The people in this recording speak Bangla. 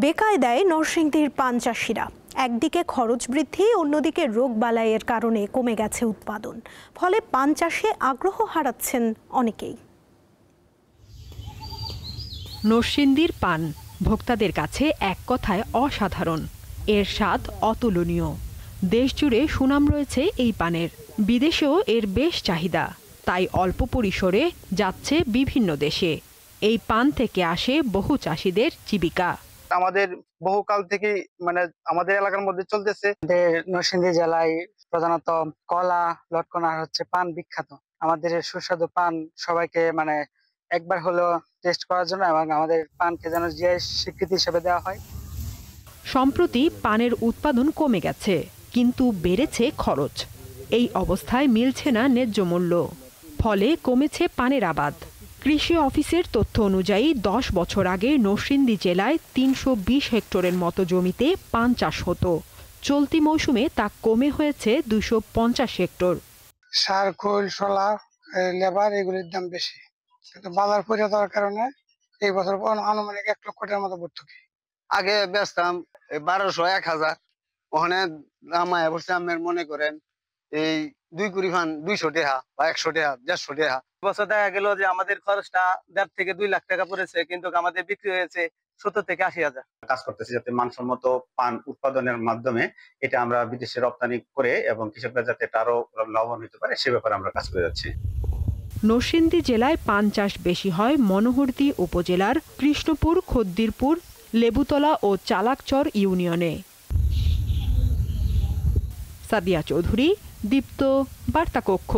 বেকায়দায় নরসিংদীর পান চাষিরা। একদিকে খরচ বৃদ্ধি, অন্যদিকে রোগবালাইয়ের কারণে কমে গেছে উৎপাদন। ফলে পান চাষে আগ্রহ হারাচ্ছেন অনেকেই। নরসিংদীর পান ভোক্তাদের কাছে এক কথায় অসাধারণ। এর স্বাদ অতুলনীয়। দেশজুড়ে সুনাম রয়েছে এই পানের। বিদেশেও এর বেশ চাহিদা, তাই অল্প পরিসরে যাচ্ছে বিভিন্ন দেশে। এই পান থেকে আসে বহু চাষিদের জীবিকা। আমাদের বহুকাল থেকে আমাদের এলাকার মধ্যে চলতেছে। নরসিংদী জেলায় প্রধানত কলা, লটকন আর পান বিখ্যাত। আমাদের সুস্বাদু পান সবাইকে একবার হলো টেস্ট করার জন্য এবং আমাদের পানকে যেন যে স্বীকৃতি হিসেবে দেওয়া হয়। সম্প্রতি পানের উৎপাদন কমে গেছে, কিন্তু বেড়েছে খরচ। এই অবস্থায় মিলছে না ন্যায্য মূল্য, ফলে কমেছে পানের আবাদ। কৃষি অফিসের তথ্য অনুযায়ী 10 বছর আগে নরসিংদী জেলায় 320 হেক্টরের মতো জমিতে পান চাষ হতো। চলতি মৌসুমে তা কমে হয়েছে 250 হেক্টর। সার, খোল, শোলা, লেবার এগুলির দাম বেশি, কিন্তু বাজার পড়ে যাওয়ার কারণে এই বছর আনুমানিক 1 লক্ষ টাকার মতো ভর্তুকি। আগে বেচতাম 1200, 1000, ওখানে নামায় বসে আমি মনে করেন এই 2 কুড়ি ফান 200 টাকা বা 100 টাকা 150 টাকা। বছর দেখা গেল যে আমাদের খরচটা 1.5 থেকে 2 লাখ টাকা পড়েছে, কিন্তু আমাদের বিক্রি হয়েছে 70 থেকে 80,000। কাজ করতেছি যাতে মানসম্মত পান উৎপাদনের মাধ্যমে এটা আমরা বিদেশে রপ্তানি করে এবং কৃষকরা যাতে এটা আরো লাভবান হতে পারে সে ব্যাপারে আমরা কাজ করে যাচ্ছি। নরসিংদী জেলায় পান চাষ বেশি হয় মনোহরদী উপজেলার কৃষ্ণপুর, খদ্দিরপুর, লেবুতলা ও চালাকচর ইউনিয়নে। সাদিয়া চৌধুরী, দীপ্ত, বার্তা কক্ষ।